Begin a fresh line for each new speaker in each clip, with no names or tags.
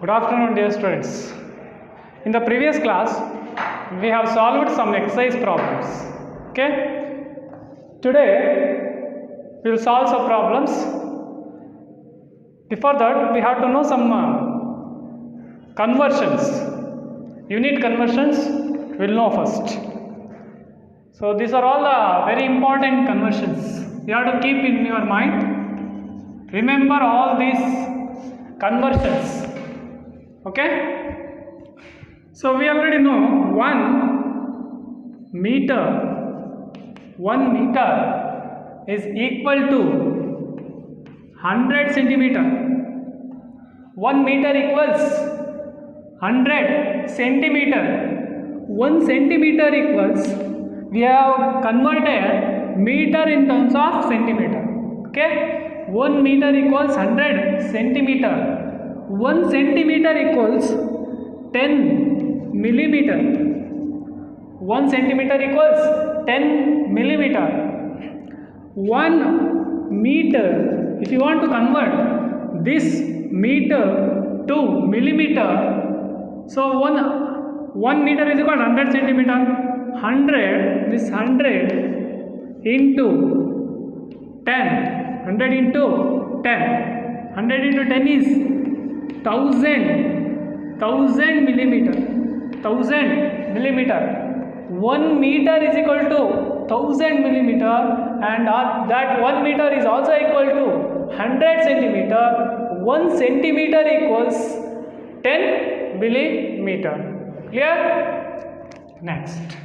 Good afternoon, dear students. In the previous class, we have solved some exercise problems. Okay. Today, we will solve some problems. Before that, we have to know some conversions. Unit conversions we will know first. So these are all the very important conversions. You have to keep in your mind. Remember all these conversions. Okay. So we already know 1 meter is equal to 100 centimeter. 1 meter equals 100 centimeter. 1 centimeter equals, we have converted meter in terms of centimeter. Okay. 1 meter equals 100 centimeter. 1 centimeter equals 10 millimeter. 1 centimeter equals 10 millimeter. 1 meter, if you want to convert this meter to millimeter, so 1 meter is equal to 100 centimeter. 100, this 100 into 10, 100 into 10, 100 into 10 is 1000 millimeter. 1000 millimeter. 1 meter is equal to 1000 millimeter, and that 1 meter is also equal to 100 centimeter. 1 centimeter equals 10 millimeter. Clear? Next,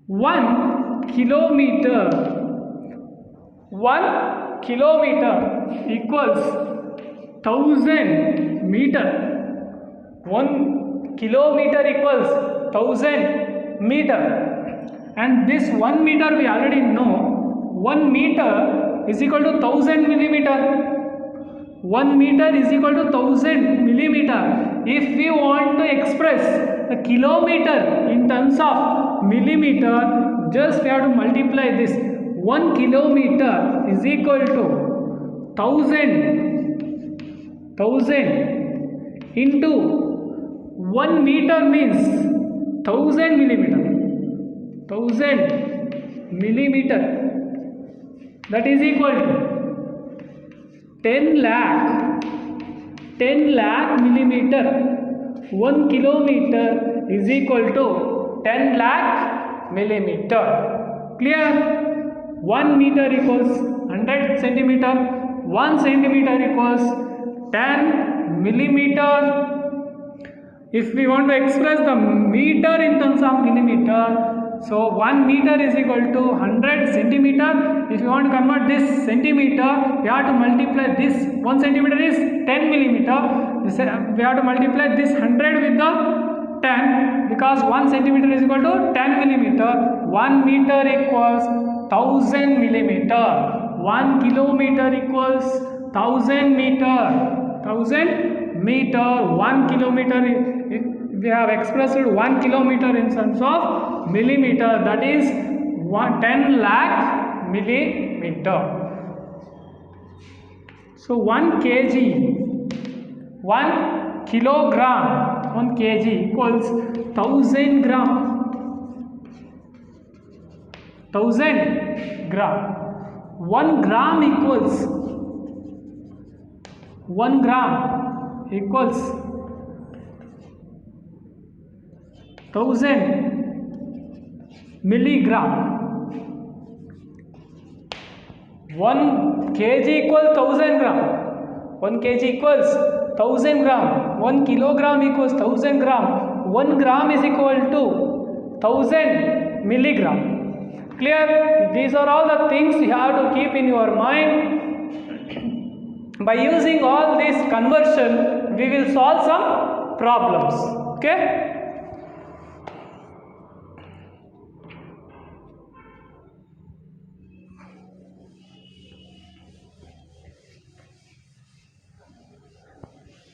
1 kilometer. 1 kilometer equals 1000 meter. 1 kilometer equals 1000 meter, and this 1 meter we already know. 1 meter is equal to 1000 millimeter. 1 meter is equal to 1000 millimeter. If we want to express a kilometer in terms of millimeter, just we have to multiply this. 1 kilometer is equal to 1000 into 1 meter means 1000 millimeter. 1000 millimeter, that is equal to 10 lakh millimeter. 1 kilometer is equal to 10 lakh millimeter. Clear? 1 meter equals 100 centimeter. 1 centimeter equals 10 millimeter. If we want to express the meter in terms of millimeter, so 1 meter is equal to 100 centimeter. If you want to convert this centimeter, we have to multiply this. 1 centimeter is 10 millimeter. We have to multiply this 100 with the 10, because 1 centimeter is equal to 10 millimeter. 1 meter equals 1000 millimeter. 1 kilometer equals 1000 meter. 1000 meter. 1 kilometer, we have expressed 1 kilometer in terms of millimeter, that is 10 lakh millimeter. So 1 kg, 1 kilogram, 1 kg equals 1000 gram. 1000 gram. 1 gram equals 1 gram equals 1000 milligram. 1 kg equals 1000 gram. 1 kg equals 1000 gram. 1 kilogram equals 1000 gram. 1 gram is equal to 1000 milligram. Clear? These are all the things you have to keep in your mind. By using all this conversion, we will solve some problems. Okay?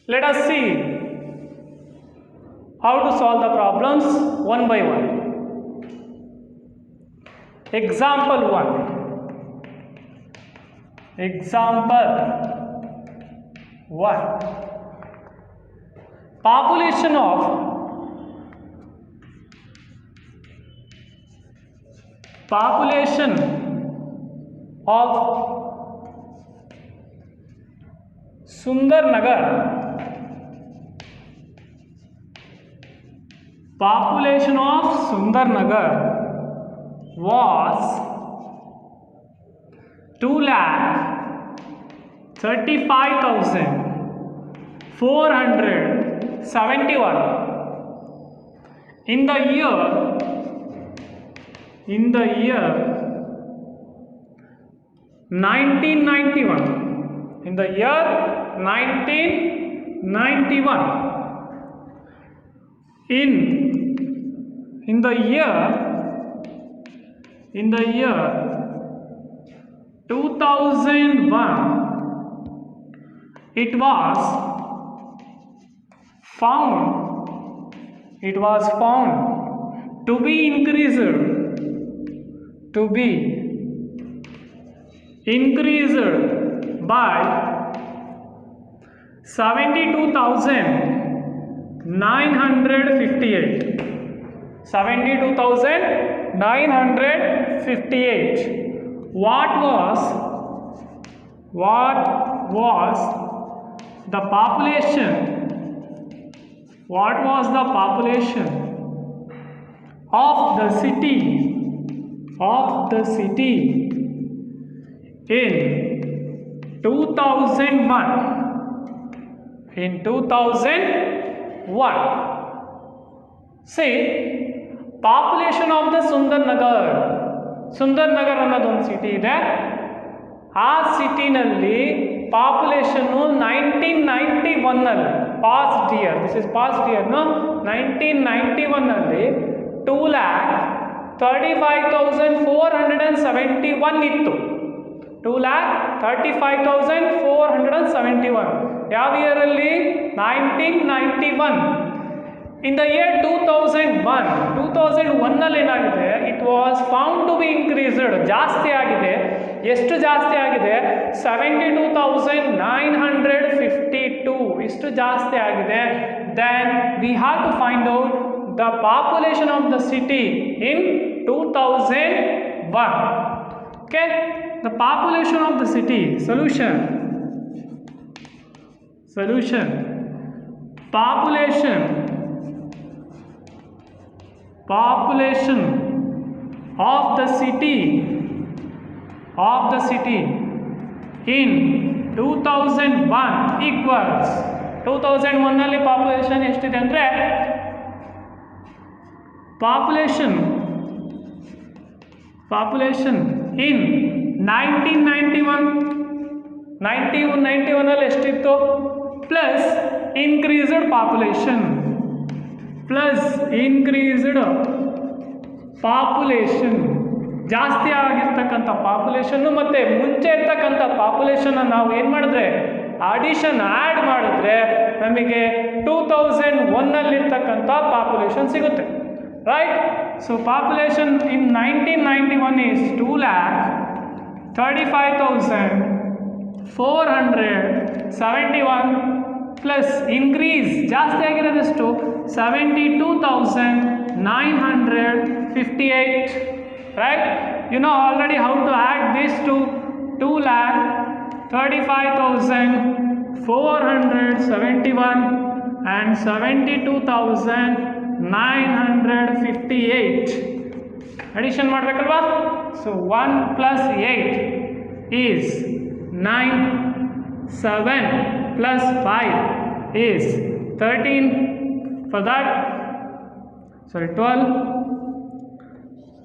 Let us see how to solve the problems one by one. Example 1. Example 1. population of Sundarnagar, population of Sundarnagar was 2,35,471 in the year 1991. In the year 1991. In the year 2001, it was found to be increased by 72,958. 72,958. What was the population? What was the population of the city in 2001? In 2001. See, population of the Sundarnagar ಅನ್ನೋದು ಒಂದು city ಇದೆ. ಆ ಸಿಟಿನಲ್ಲಿ ಪಾಪ್ಯುಲೇಷನ್ನು 1991ನಲ್ಲಿ past year, this is past year, 1991ನಲ್ಲಿ 2,35,471 ಇತ್ತು. 2,35,471. ಯಾವ ಇಯರಲ್ಲಿ? 1991. In the year 2001 ನಲ್ಲಿ ಏನಾಗಿದೆ? It was found to be increased. ಜಾಸ್ತಿ ಆಗಿದೆ. ಎಷ್ಟು ಜಾಸ್ತಿ ಆಗಿದೆ? 72,952. ಇಷ್ಟು ಜಾಸ್ತಿ ಆಗಿದೆ. Then we have to find out the population of the city in 2001. Okay, the population of the city. Solution. Population of the city in 2001 equals 2001 ನಲ್ಲಿ population ಎಷ್ಟಿದೆ ಅಂದರೆ ಪಾಪ್ಯುಲೇಷನ್ in 1991 ನಲ್ಲಿ ಎಷ್ಟಿತ್ತು ಪ್ಲಸ್ ಇನ್ಕ್ರೀಸ್ಡ್ ಪಾಪ್ಯುಲೇಷನ್ ಜಾಸ್ತಿ ಆಗಿರ್ತಕ್ಕಂಥ population ಮತ್ತು ಮುಂಚೆ ಇರ್ತಕ್ಕಂಥ ಪಾಪ್ಯುಲೇಷನ್ನ ನಾವು ಏನು ಮಾಡಿದ್ರೆ ಆ್ಯಡ್ ಮಾಡಿದ್ರೆ ನಮಗೆ 2001ನಲ್ಲಿರ್ತಕ್ಕಂಥ ಪಾಪ್ಯುಲೇಷನ್ ಸಿಗುತ್ತೆ. Right? So population in 1991 is 2,35,471 plus increase ಜಾಸ್ತಿ ಆಗಿರೋದಷ್ಟು 72,958. Right? You know already how to add this to 2,35,471 and 72,958. Addition ಮಾಡಬೇಕಲ್ವಾ? So 1 plus 8 is 9. 7 plus 5 is 13. For that, 12.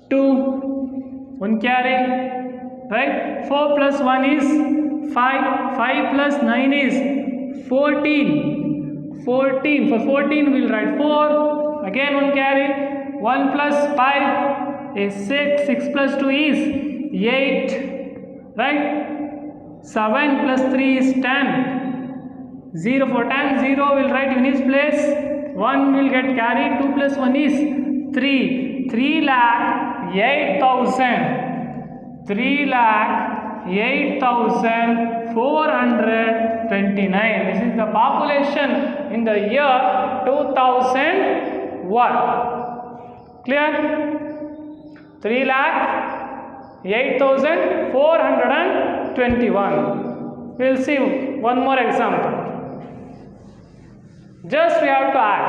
2, 1 carry, right? 4 plus 1 is 5. 5 plus 9 is 14. For 14 we'll write 4. Again 1 carry. 1 plus 5 is 6. 6 plus 2 is 8. Right? 7 plus 3 is 10. 0 for 10, 0 will write in its place. 1 will get carried. 2 plus 1 is 3. 3,08,000. 8,429. This is the population in the year 2001. Clear? 3,08,421. We'll see one more example. Just we have to add.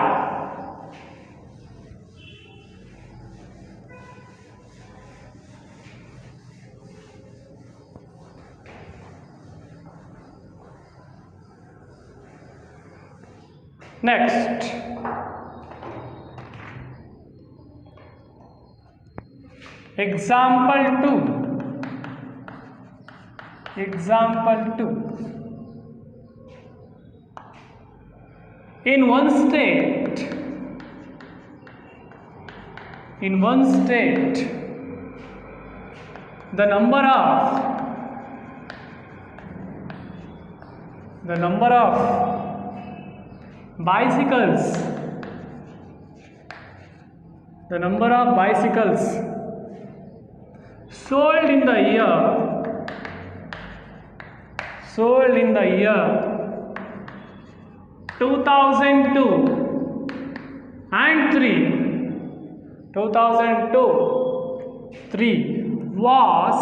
Next, example 2. Example 2. In one state, the number of bicycles sold in the year 2002 and 3 was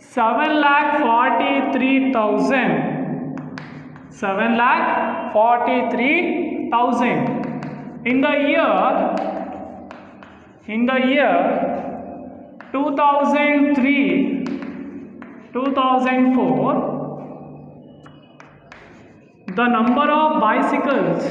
7,43,000 in the year 2003-2004. The number of bicycles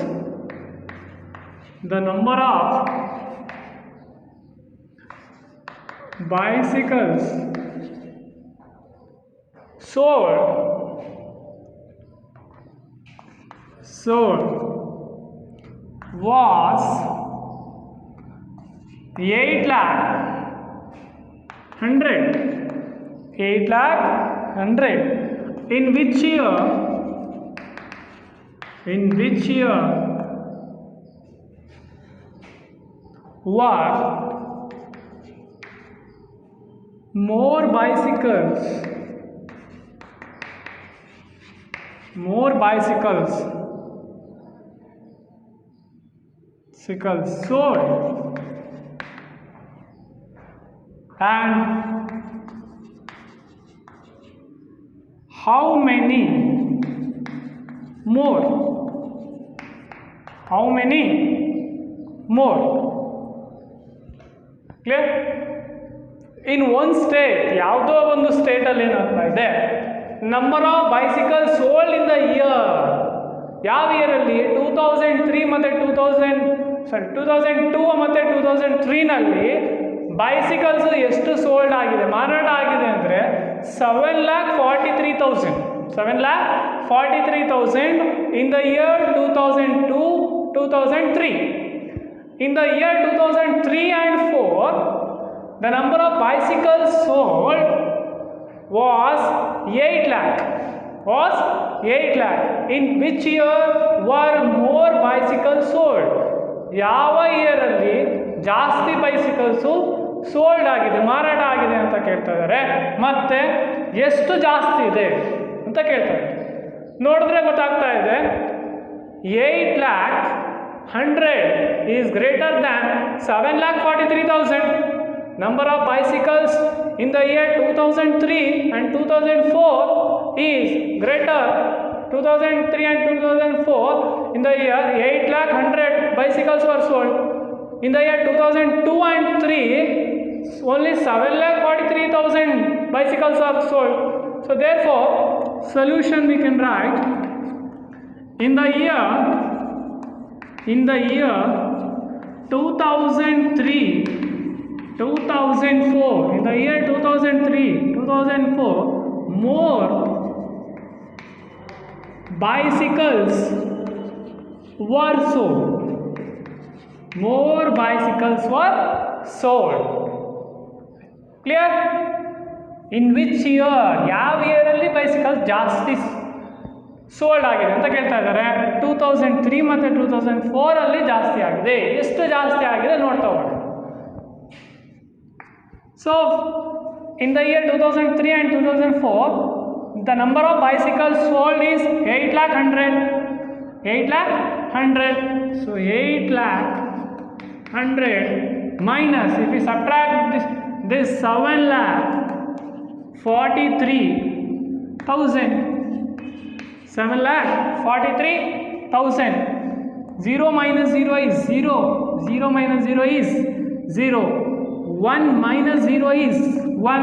sold was 8,00,100. In which year were more bicycles sold, and how many more? Clear? In one state, ಯಾವುದೋ ಒಂದು ಸ್ಟೇಟಲ್ಲಿ ಏನಾಗ್ತಾ ಇದೆ, number of bicycle sold in the year, ಯಾವ ಇಯರಲ್ಲಿ 2003 ಮತ್ತು 2002 ಮತ್ತು 2003ನಲ್ಲಿ bicycles ಎಷ್ಟು sold ಆಗಿದೆ, ಮಾರಾಟ ಆಗಿದೆ ಅಂದರೆ 7,43,000 in the year 2002-2003. In the year 2003 and 4, the number of bicycles sold was 8,00,000. In which year were more bicycles sold? ಯಾವ ಇಯರಲ್ಲಿ ಜಾಸ್ತಿ ಬೈಸಿಕಲ್ಸು ಸೋಲ್ಡ್ ಆಗಿದೆ, ಮಾರಾಟ ಆಗಿದೆ ಅಂತ ಕೇಳ್ತಾ ಇದ್ದಾರೆ. ಮತ್ತೆ ಎಷ್ಟು ಜಾಸ್ತಿ ಇದೆ ಅಂತ ಕೇಳ್ತಾರೆ. ನೋಡಿದ್ರೆ ಗೊತ್ತಾಗ್ತಾ ಇದೆ 8,00,100 is greater than 7,43,000. Number of bicycles in the year 2003 and 2004 is greater 2003 and 2004. In the year 8,00,100 bicycles were sold. In the year 2002 and 3 only 7,43,000 bicycles are sold. So therefore solution we can write in the year 2003-2004. In the year 2003-2004 more bicycles were sold. Clear? In which year, ಯಾವ ಇಯರಲ್ಲಿ bicycle ಜಾಸ್ತಿ sold ಆಗಿದೆ ಅಂತ ಕೇಳ್ತಾ ಇದ್ದಾರೆ. 2003 ಮತ್ತು 2004 ಜಾಸ್ತಿ ಆಗಿದೆ. ಎಷ್ಟು ಜಾಸ್ತಿ ಆಗಿದೆ ನೋಡ್ತಾ ಹೋಗೋಣ. So in the year 2003 and 2004, the number of bicycles sold is 8 lakh 100. 8 lakh 100. So 8 lakh 100 minus, if we subtract this 7 lakh 43,000. 7 lakh 43,000. 0 minus 0 is 0. 0 minus 0 is 0. 1 minus 0 is 1.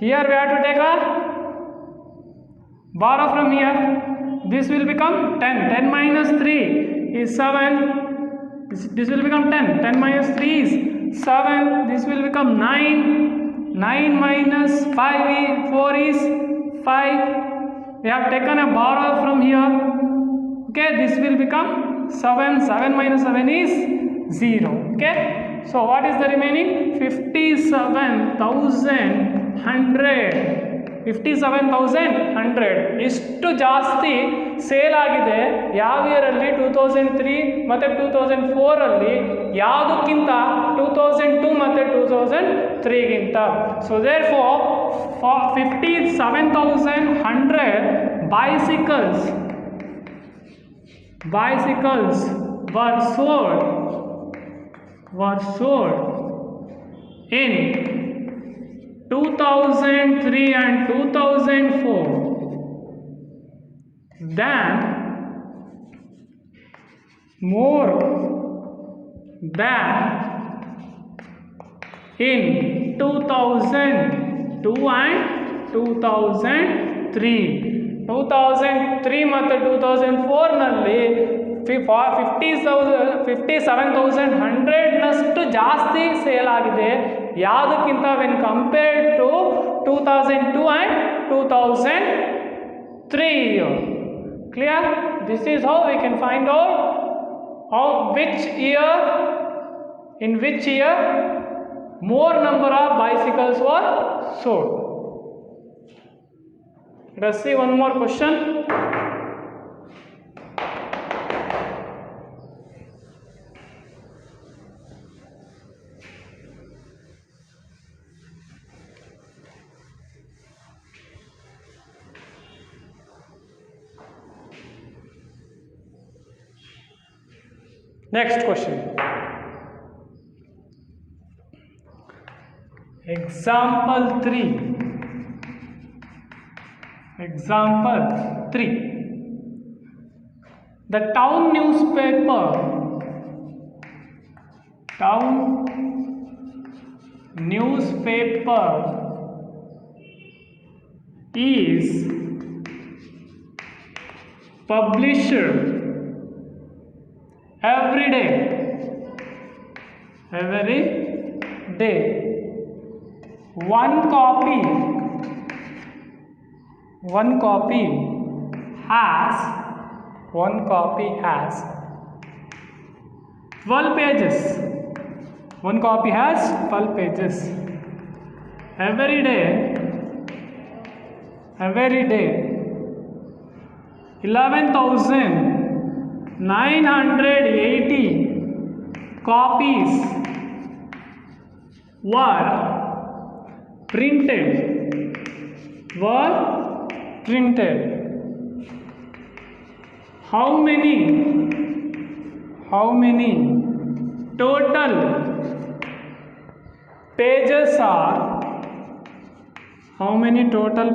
Here we have to take a borrow from here. This will become 10. 10 minus 3 is 7. This will become 10. 10 minus 3 is 7. This will become 9. 9 minus 5 is 4 is 5. We have taken a borrow from here. Okay, this will become 7. 7 minus 7 is 0. Okay, so what is the remaining? 57,100. 57,100 ಇಷ್ಟು ಜಾಸ್ತಿ sale ಆಗಿದೆ ಯಾವ ಇಯರಲ್ಲಿ? 2003 ಮತ್ತು 2004 ಯಾವುದಕ್ಕಿಂತ 2002 ಮತ್ತು 2003ಗಿಂತ. So therefore 57,100 bicycles were sold in 2003 and 2004 than more than in 2002 and 2003. 2003 ಮತ್ತು 2004 ನಲ್ಲಿ 57,100ನಷ್ಟು ಜಾಸ್ತಿ ಸೇಲ್ ಆಗಿದೆ ಯಾವುದಕ್ಕಿಂತ when compared to 2002 and 2003 year. Clear? This is how we can find out in which year more number of bicycles were sold. Let us see one more question. Next question. Example 3. Example 3. The town newspaper is published every day. One copy has 12 pages. One copy has 12 pages. Every day 11,980 copies were printed. How many total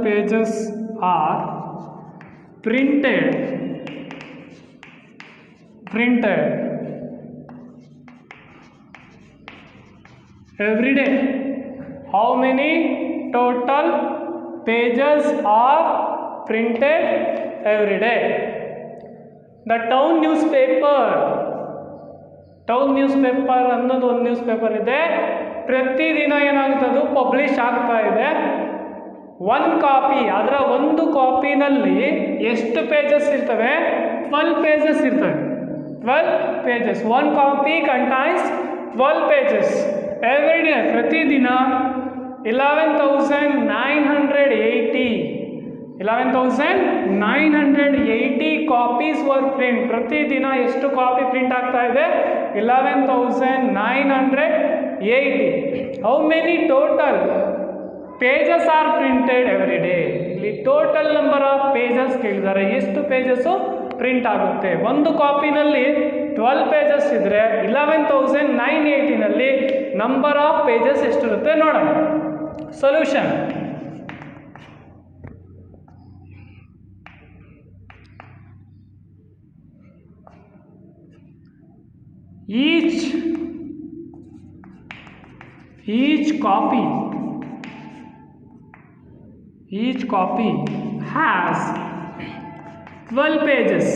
pages are printed every day? How many total pages are printed every day? The town newspaper ಅನ್ನೋದು ಒಂದು news paper ಇದೆ. ಪ್ರತಿದಿನ ಏನಾಗುತ್ತೆ, ಅದು publish ಆಗ್ತಾ ಇದೆ. One copy, ಅದರ ಒಂದು ಕಾಪಿನಲ್ಲಿ ಎಷ್ಟು ಪೇಜಸ್ ಇರ್ತವೆ? 12 pages ಇರ್ತವೆ. 12 pages. One copy contains 12 pages. Every day, ಪ್ರತಿದಿನ 11,980 ಕಾಪೀಸ್ ವರ್ ಪ್ರಿಂಟ್. ಪ್ರತಿದಿನ ಎಷ್ಟು ಕಾಪಿ ಪ್ರಿಂಟ್ ಆಗ್ತಾ ಇದೆ? 11,980. How many total pages are printed every day. ಇಲ್ಲಿ ಟೋಟಲ್ ನಂಬರ್ ಆಫ್ ಪೇಜಸ್ ಕೇಳಿದ್ದಾರೆ, ಎಷ್ಟು ಪೇಜಸ್ಸು ಪ್ರಿಂಟ್ ಆಗುತ್ತೆ. ಒಂದು ಕಾಪಿನಲ್ಲಿ 12 ಪೇಜಸ್ ಇದ್ದರೆ 11,980ನಲ್ಲಿ ನಂಬರ್ ಆಫ್ ಪೇಜಸ್ ಎಷ್ಟಿರುತ್ತೆ ನೋಡೋಣ. Solution: each copy has 12 pages.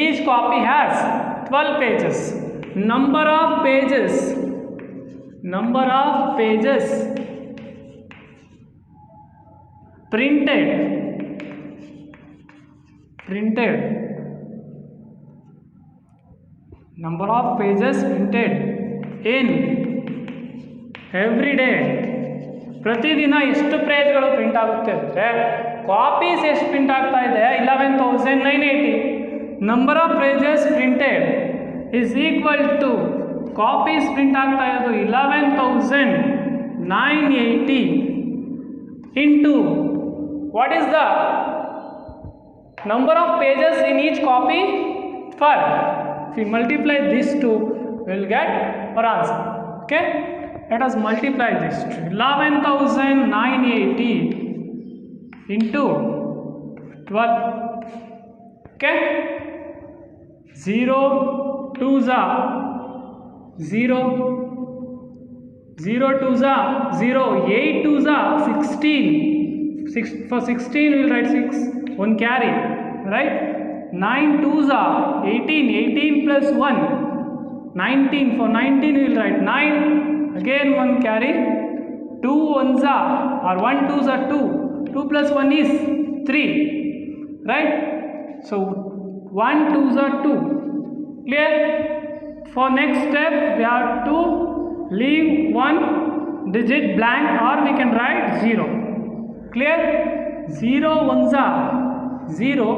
Each copy has 12 pages. Number of pages printed number of pages printed in every day. ಪ್ರತಿದಿನ ಎಷ್ಟು ಪೇಜ್ಗಳು ಪ್ರಿಂಟ್ ಆಗುತ್ತೆ ಅಂದರೆ ಕಾಪೀಸ್ ಎಷ್ಟು ಪ್ರಿಂಟ್ ಆಗ್ತಾ ಇದೆ 11,980. Number of pages printed is equal to copies print ಆಗ್ತಾ ಇರೋದು 11,980 into what is the number of pages in each copy 12. If we multiply these two, we will get our answer. Okay, let us multiply this to 11,980 into 12. Okay, 0 2s are 0, 0 2s are 0, 8 2s are 16. For 16 we will write 6, 1 carry, right? 9 2s are 18, 18 plus 1 19. For 19 we will write 9, again 1 carry, 2 1s are, or 1 2s are 2, 2 plus 1 is 3, right? So 1 2s are 2. Clear? For next step we have to leave one digit blank, or we can write 0. Clear? 0 1s are 0,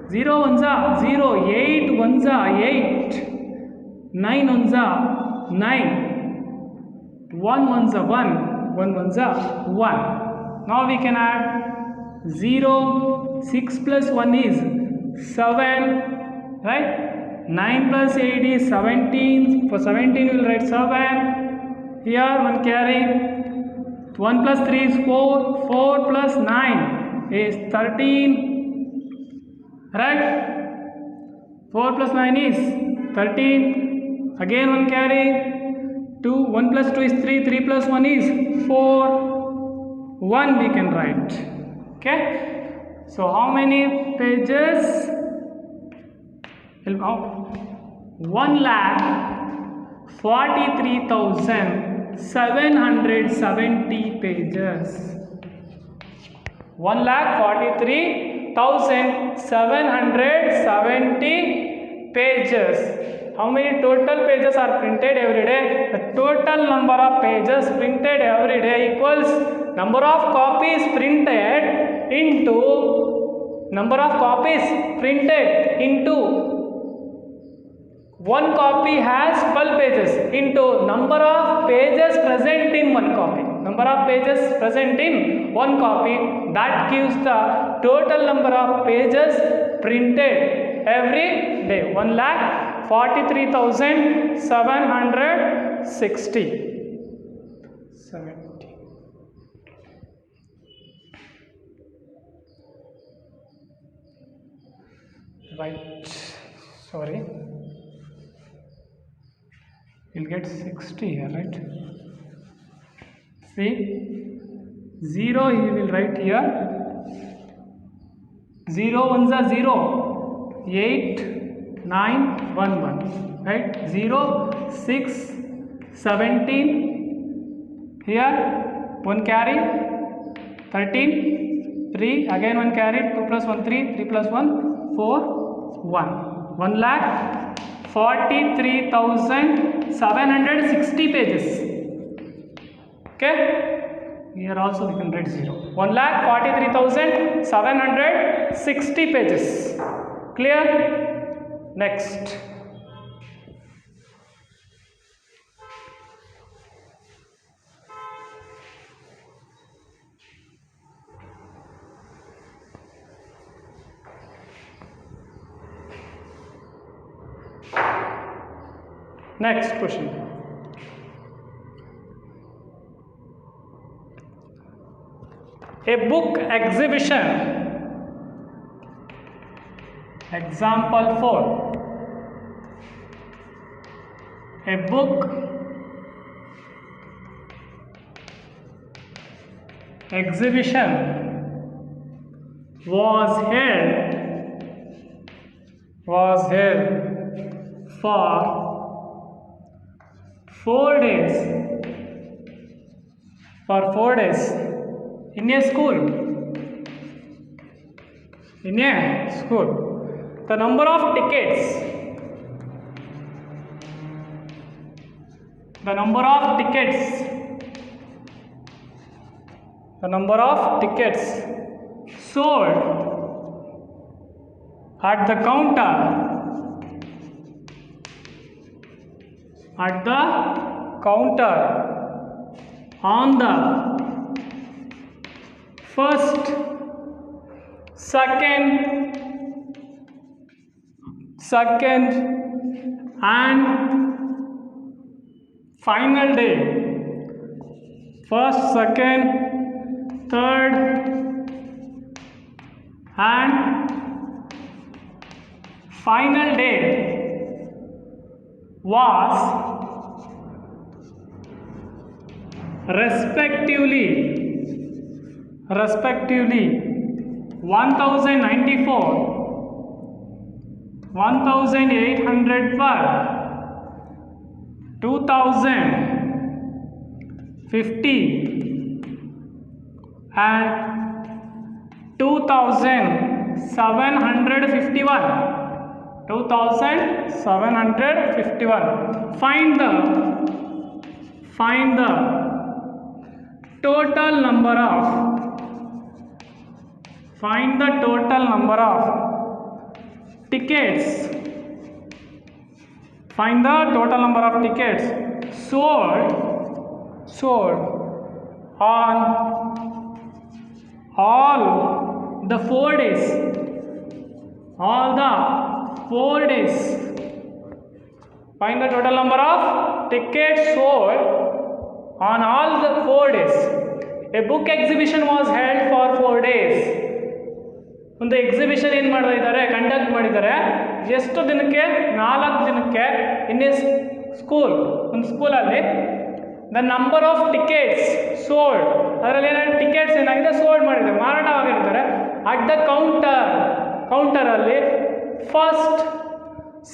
0 1s are 0, 8 1s are 8, 9 1s are 9, 1 1s are 1, 1 1s are 1. Now we can add 0, 6 plus 1 is 7, right? 9 plus 8 is 17. For 17 we will write 7. Here 1 carry, 1 plus 3 is 4, 4 plus 9 is 13, right? 4 plus 9 is 13, again 1 carry, 2, 1 plus 2 is 3, 3 plus 1 is 4, 1 we can write. Okay, so how many pages? 1,43,770 pages. 1,43,770 pages. How many total pages are printed every day? The total number of pages printed every day equals number of copies printed into number of copies printed into one copy has 12 pages into number of pages present in one copy. Number of pages present in one copy, that gives the total number of pages printed every day. 1,43,760. 70. Right, sorry, you'll get 60 here, right? See, 0 he will write here, 0 1s are 0, 8 9 1 1, right? 0 6 17, here 1 carry, 13, 3, again 1 carry, 2 plus 1 3, 3 plus 1 4, 1. 1,43,760 pages. Okay, here also we can write 0. 1,43,760 pages. Clear? Next, Next question. A book exhibition. Example 4. A book exhibition was held for 4 days. For 4 days in a school. In a school. The number of tickets. The number of tickets sold at the counter on the first, second and final day. First, second, third and final day was respectively 1094, 1812, 2050 and 2751. Find the total number of tickets. Find the total number of tickets sold on all the 4 days. Find the total number of tickets sold on all the 4 days. A book exhibition was held for 4 days. ಒಂದು exhibition ಏನು ಮಾಡ್ತಾ ಇದ್ದಾರೆ, conduct ಮಾಡಿದ್ದಾರೆ. ಎಷ್ಟು ದಿನಕ್ಕೆ? 4 ದಿನಕ್ಕೆ. In a school, ಒಂದು ಸ್ಕೂಲಲ್ಲಿ. The number of tickets sold, ಅದರಲ್ಲಿ ಏನಾದ್ರು ಟಿಕೆಟ್ಸ್ ಏನಾಗಿದೆ ಸೋಲ್ಡ್ ಮಾಡಿದ್ದಾರೆ, ಮಾರಾಟವಾಗಿರ್ತಾರೆ. ಅಟ್ ದ ಕೌಂಟರಲ್ಲಿ first,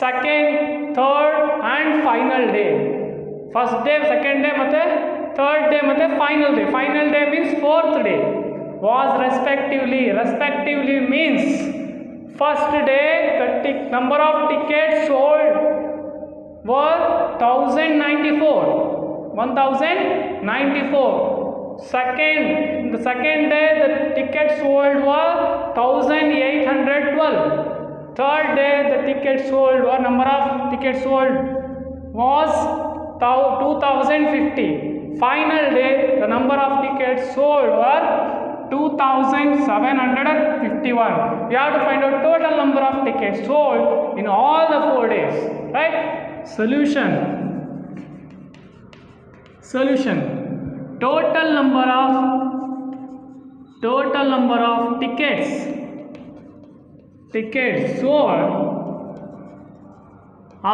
second, third and final day. First day, second day ಮತ್ತು ಥರ್ಡ್ ಡೇ ಮತ್ತು final day. Final day means 4th day was respectively means first day the number of tickets sold were 1094. The second day the tickets sold were 1812. Third day the tickets sold were number of tickets sold was 2050. Final day the number of tickets sold were 2751. We have to find out total number of tickets sold in all the 4 days, right? Solution. Total number of tickets sold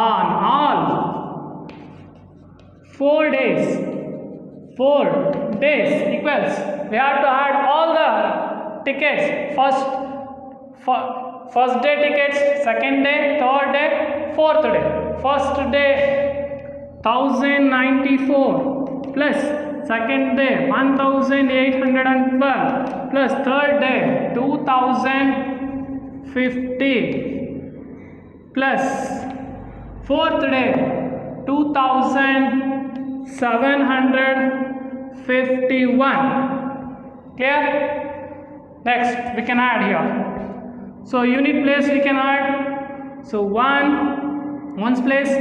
on all 4 days. 4 days equals, we have to add all the tickets. First day tickets, second day, third day, fourth day. First day 1094 plus second day 1812 plus third day 2050 plus fourth day 2751. Clear? Next we can add here. So unit place we can add. So 1's place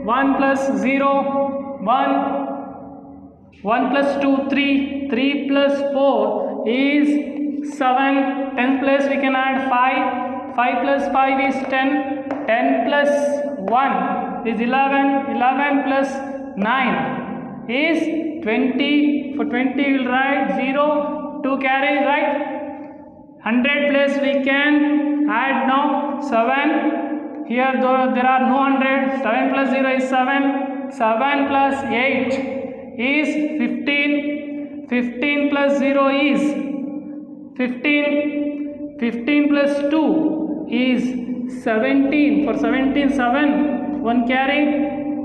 1 plus 0 1, 1 plus 2 3, 3 plus 4 is 7. 10 place we can add 5, 5 plus 5 is 10, 10 plus 1 is 11. 11 plus 9 is 20. For 20 we will write 0, 2 carry, right? 100 plus we can add now 7. Here though there are no 100. 7 plus 0 is 7. 7 plus 8 is 15. 15 plus 0 is 15. 15 plus 2 is 17. For 17, 7. 1 carry.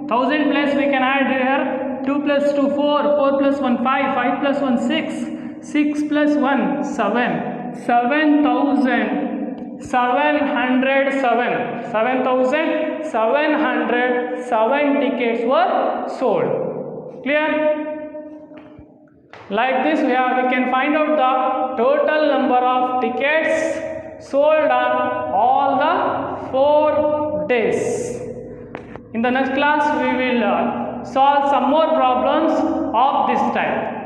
1000 plus we can add here. 2 plus 2, 4. 4 plus 1, 5. 5 plus 1, 6. 6 plus 1, 7. 7,707. 7,707 tickets were sold. Clear? Like this we can find out the total number of tickets sold on all the 4 days. In the next class we will solve some more problems of this type.